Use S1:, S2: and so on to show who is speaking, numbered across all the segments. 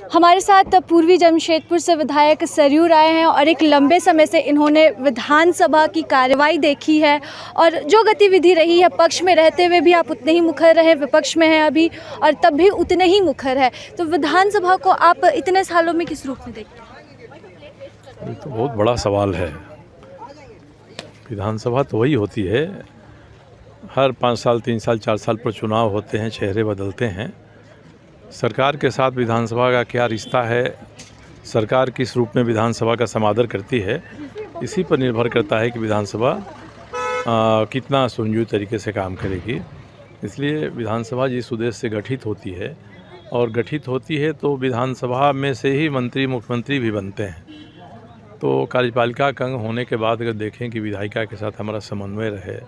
S1: हमारे साथ पूर्वी जमशेदपुर से विधायक सरयू राय हैं और एक लंबे समय से इन्होंने विधानसभा की कार्यवाही देखी है और जो गतिविधि रही है, पक्ष में रहते हुए भी आप उतने ही मुखर रहे, विपक्ष में हैं अभी और तब भी उतने ही मुखर है। तो विधानसभा को आप इतने सालों में किस रूप में देखते हैं?
S2: ये तो बहुत बड़ा सवाल है। विधानसभा तो वही होती है, हर 5 साल 3 साल 4 साल पर चुनाव होते हैं, चेहरे बदलते हैं। सरकार के साथ विधानसभा का क्या रिश्ता है, सरकार किस रूप में विधानसभा का समादर करती है, इसी पर निर्भर करता है कि विधानसभा कितना सुचारू तरीके से काम करेगी। इसलिए विधानसभा जिस उद्देश्य से गठित होती है और गठित होती है तो विधानसभा में से ही मंत्री मुख्यमंत्री भी बनते हैं। तो कार्यपालिका का अंग होने के बाद अगर देखें कि विधायिका के साथ हमारा समन्वय रहे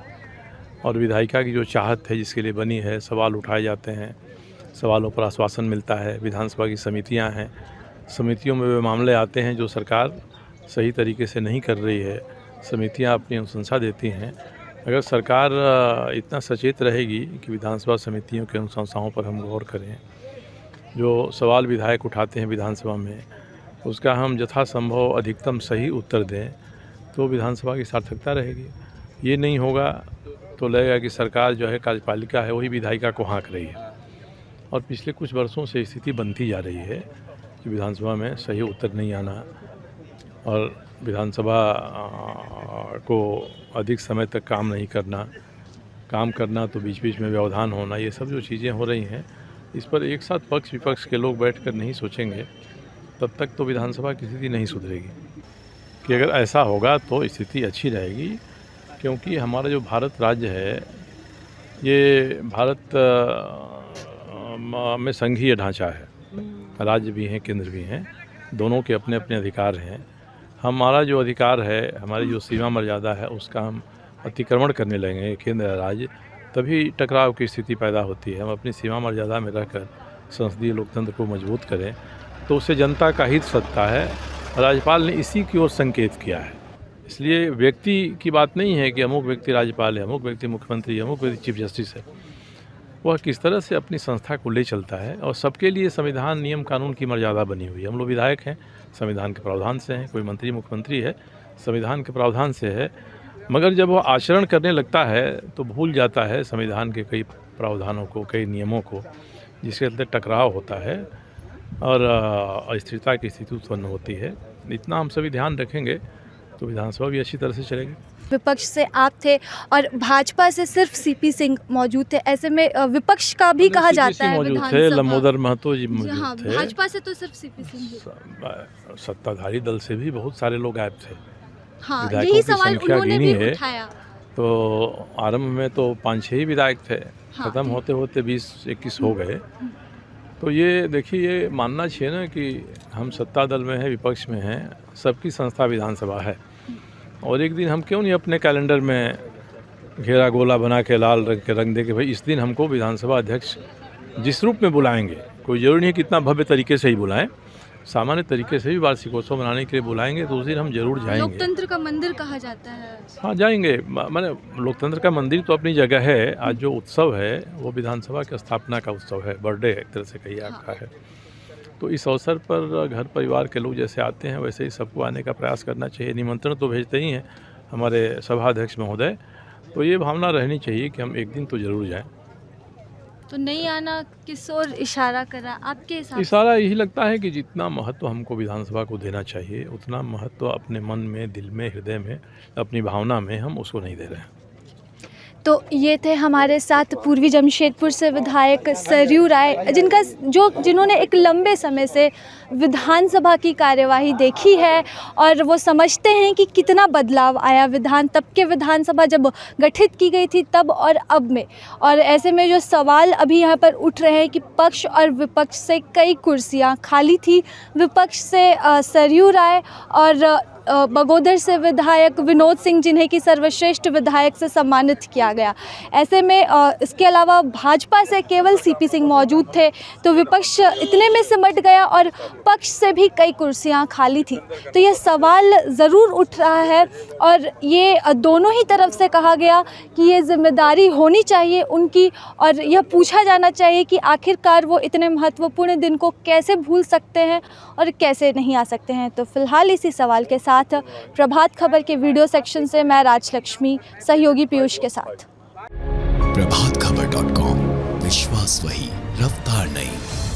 S2: और विधायिका की जो चाहत है जिसके लिए बनी है, सवाल उठाए जाते हैं, सवालों पर आश्वासन मिलता है। विधानसभा की समितियां हैं, समितियों में वे मामले आते हैं जो सरकार सही तरीके से नहीं कर रही है, समितियां अपनी अनुशंसा देती हैं। अगर सरकार इतना सचेत रहेगी कि विधानसभा समितियों की अनुशंसाओं पर हम गौर करें, जो सवाल विधायक उठाते हैं विधानसभा में उसका हम यथासंभव अधिकतम सही उत्तर दें, तो विधानसभा की सार्थकता रहेगी। ये नहीं होगा तो लगेगा कि सरकार जो है कार्यपालिका है वही विधायिका को हाँक रही है। और पिछले कुछ वर्षों से स्थिति बनती जा रही है कि विधानसभा में सही उत्तर नहीं आना और विधानसभा को अधिक समय तक काम नहीं करना, काम करना तो बीच बीच में व्यवधान होना, ये सब जो चीज़ें हो रही हैं, इस पर एक साथ पक्ष विपक्ष के लोग बैठकर नहीं सोचेंगे तब तक तो विधानसभा की स्थिति नहीं सुधरेगी। कि अगर ऐसा होगा तो स्थिति अच्छी रहेगी, क्योंकि हमारा जो भारत राज्य है ये भारत में संघीय ढांचा है, राज्य भी हैं केंद्र भी हैं, दोनों के अपने अपने अधिकार हैं। हमारा जो अधिकार है, हमारी जो सीमा मर्यादा है, उसका हम अतिक्रमण करने लगेंगे केंद्र या राज्य, तभी टकराव की स्थिति पैदा होती है। हम अपनी सीमा मर्यादा में रहकर संसदीय लोकतंत्र को मजबूत करें तो उससे जनता का हित सकता है। राज्यपाल ने इसी की ओर संकेत किया है। इसलिए व्यक्ति की बात नहीं है कि अमुक व्यक्ति राज्यपाल है, अमुक व्यक्ति मुख्यमंत्री है, अमुक व्यक्ति चीफ जस्टिस है। वह किस तरह से अपनी संस्था को ले चलता है और सबके लिए संविधान नियम कानून की मर्यादा बनी हुई है। हम लोग विधायक हैं, संविधान के प्रावधान से हैं, कोई मंत्री मुख्यमंत्री है, संविधान के प्रावधान से है, मगर जब वह आचरण करने लगता है तो भूल जाता है संविधान के कई प्रावधानों को, कई नियमों को, जिसके अंदर टकराव होता है और अस्थिरता की स्थिति उत्पन्न होती है। इतना हम सभी ध्यान रखेंगे तो विधानसभा भी अच्छी तरह से चलेगी।
S1: विपक्ष से आप थे और भाजपा से सिर्फ सीपी सिंह मौजूद थे, ऐसे में विपक्ष का भी कहा जाता है
S2: मौजूद थे, लंबोदर महतो जी मौजूद
S1: हाँ,
S2: थे।
S1: भाजपा से तो सिर्फ सीपी सिंह।
S2: सत्ताधारी दल से भी बहुत सारे लोग गायब थे।
S1: हाँ,
S2: विधायकों
S1: यही
S2: की
S1: सवाल
S2: संख्या
S1: उन्होंने
S2: गिनी
S1: भी
S2: है
S1: उठाया।
S2: तो आरंभ में तो 5-6 ही विधायक थे,
S1: हाँ,
S2: खत्म होते होते 20-21 हो गए। तो ये देखिए, ये मानना चाहिए ना कि हम सत्ता दल में हैं, विपक्ष में हैं, सबकी संस्था विधानसभा है। और एक दिन हम क्यों नहीं अपने कैलेंडर में घेरा गोला बना के लाल रंग के रंग दे कि भाई इस दिन हमको विधानसभा अध्यक्ष जिस रूप में बुलाएंगे, कोई ज़रूरी नहीं कितना भव्य तरीके से ही बुलाएं, सामान्य तरीके से भी वार्षिकोत्सव मनाने के लिए बुलाएंगे तो उस दिन हम जरूर जाएंगे।
S1: लोकतंत्र का मंदिर कहा जाता है।
S2: हाँ, जाएंगे। मैंने लोकतंत्र का मंदिर तो अपनी जगह है। आज जो उत्सव है वो विधानसभा की स्थापना का उत्सव है, बर्थडे एक तरह से कहिए आपका है। तो इस अवसर पर घर परिवार के लोग जैसे आते हैं वैसे ही सबको आने का प्रयास करना चाहिए। निमंत्रण तो भेजते ही हैं हमारे सभाध्यक्ष महोदय, तो ये भावना रहनी चाहिए कि हम एक दिन तो ज़रूर जाएं।
S1: तो नहीं आना किस ओर इशारा करा आपके हिसाब से?
S2: इशारा यही लगता है कि जितना महत्व हमको विधानसभा को देना चाहिए उतना महत्व अपने मन में, दिल में, हृदय में, अपनी भावना में हम उसको नहीं दे रहे हैं।
S1: तो ये थे हमारे साथ पूर्वी जमशेदपुर से विधायक सरयू राय, जिन्होंने एक लंबे समय से विधानसभा की कार्यवाही देखी है और वो समझते हैं कि कितना बदलाव आया तब के विधानसभा जब गठित की गई थी तब और अब में। और ऐसे में जो सवाल अभी यहाँ पर उठ रहे हैं कि पक्ष और विपक्ष से कई कुर्सियाँ खाली थी, विपक्ष से सरयू राय और बगोदर से विधायक विनोद सिंह जिन्हें कि सर्वश्रेष्ठ विधायक से सम्मानित किया गया। ऐसे में इसके अलावा भाजपा से केवल सीपी सिंह मौजूद थे, तो विपक्ष इतने में सिमट गया और पक्ष से भी कई कुर्सियां खाली थी। तो ये सवाल ज़रूर उठ रहा है और ये दोनों ही तरफ से कहा गया कि ये जिम्मेदारी होनी चाहिए उनकी, और यह पूछा जाना चाहिए कि आखिरकार वो इतने महत्वपूर्ण दिन को कैसे भूल सकते हैं और कैसे नहीं आ सकते हैं। तो फिलहाल इसी सवाल के साथ प्रभात खबर के वीडियो सेक्शन से मैं राजलक्ष्मी, सहयोगी पीयूष के साथ।
S3: प्रभातखबर.com, विश्वास वही, रफ्तार नहीं।